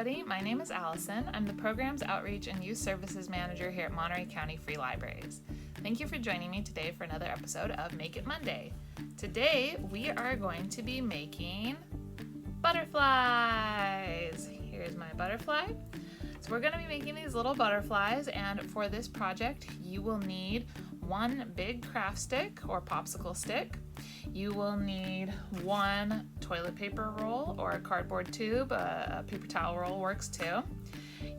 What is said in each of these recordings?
everybody. My name is Allison. I'm the Programs Outreach and Youth Services Manager here at Monterey County Free Libraries. Thank you for joining me today for another episode of Make It Monday. Today we are going to be making butterflies. Here's my butterfly. So we're going to be making these little butterflies, and for this project you will need one big craft stick or popsicle stick. You will need one toilet paper roll or a cardboard tube. A paper towel roll works too.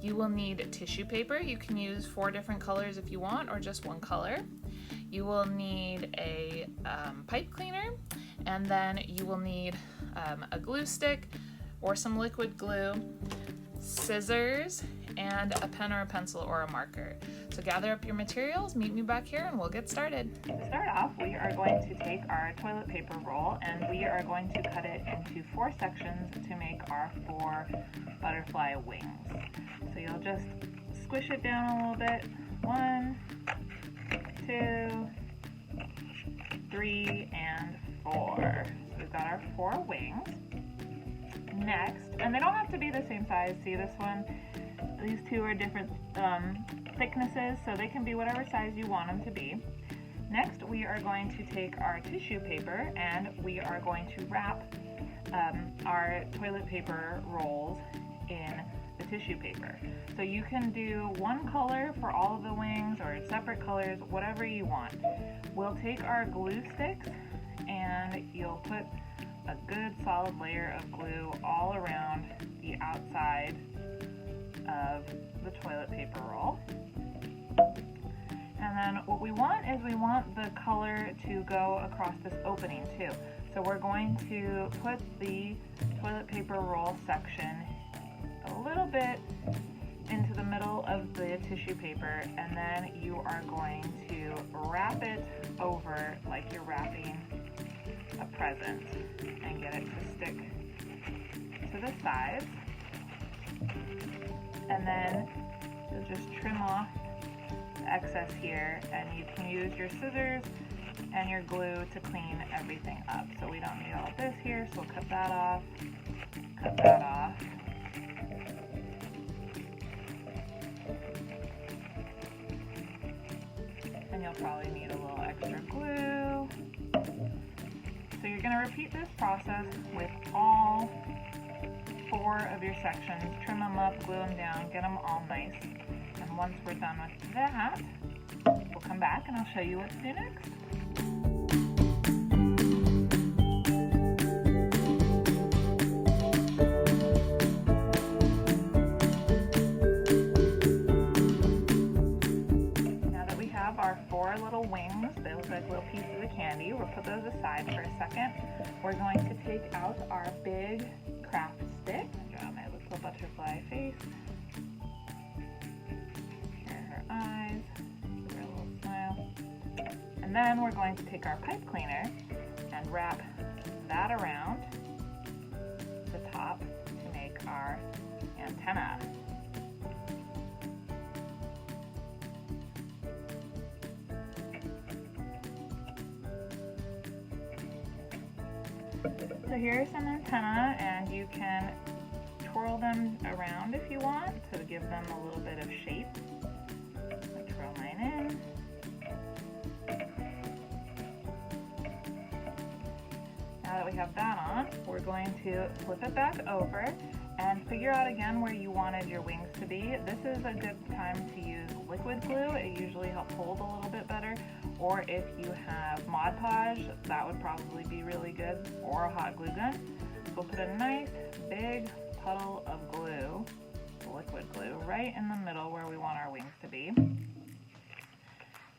You will need tissue paper. You can use 4 different colors if you want, or just one color. You will need a pipe cleaner, and then you will need a glue stick or some liquid glue, scissors, and a pen or a pencil or a marker. So gather up your materials, meet me back here, and we'll get started. To start off, we are going to take our toilet paper roll and we are going to cut it into 4 sections to make our 4 butterfly wings. So you'll just squish it down a little bit. 1, 2, 3, and 4. So we've got our 4 wings. Next, and they don't have to be the same size. See this one? These 2 are different thicknesses, so they can be whatever size you want them to be. Next, we are going to take our tissue paper and we are going to wrap our toilet paper rolls in the tissue paper. So you can do one color for all of the wings or separate colors, whatever you want. We'll take our glue sticks and you'll put a good solid layer of glue all around the outside of the toilet paper roll. And then what we want is we want the color to go across this opening too. So we're going to put the toilet paper roll section a little bit into the middle of the tissue paper, and then you are going to wrap it over like you're wrapping a present and get it to stick to the sides. And then you'll just trim off the excess here, and you can use your scissors and your glue to clean everything up. So we don't need all this here, so we'll cut that off, cut that off. And you'll probably need a little extra glue. So you're going to repeat this process with all 4 of your sections. Trim them up, glue them down, get them all nice. And once we're done with that, we'll come back and I'll show you what to do next. Now that we have our 4 little wings, they look like little pieces of candy. We'll put those aside for a second. We're going to take out our big craft stick. Draw my little butterfly face. Here are her eyes. Give her a little smile. And then we're going to take our pipe cleaner and wrap that around the top to make our antenna. So here's an antenna, and you can twirl them around if you want to give them a little bit of shape. I twirl mine in. Now that we have that on, we're going to flip it back over and figure out again where you wanted your wings to be. This is a good time to use liquid glue. It usually helps hold a little bit better. Or if you have Mod Podge, that would probably be really good, or a hot glue gun. So we'll put a nice big puddle of glue, liquid glue, right in the middle where we want our wings to be.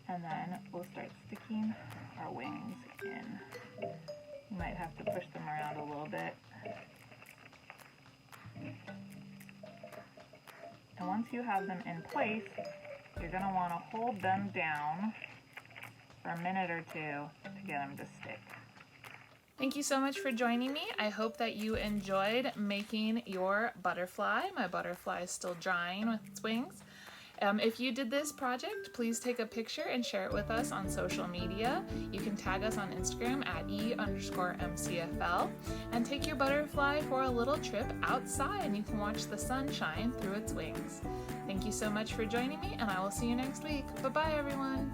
And then we'll start sticking our wings in. You might have to push them around a little bit. And once you have them in place, you're going to want to hold them down for a minute or 2 to get them to stick. Thank you so much for joining me. I hope that you enjoyed making your butterfly. My butterfly is still drying with its wings. If you did this project, please take a picture and share it with us on social media. You can tag us on Instagram at @e_MCFL and take your butterfly for a little trip outside and you can watch the sun shine through its wings. Thank you so much for joining me, and I will see you next week. Bye-bye, everyone.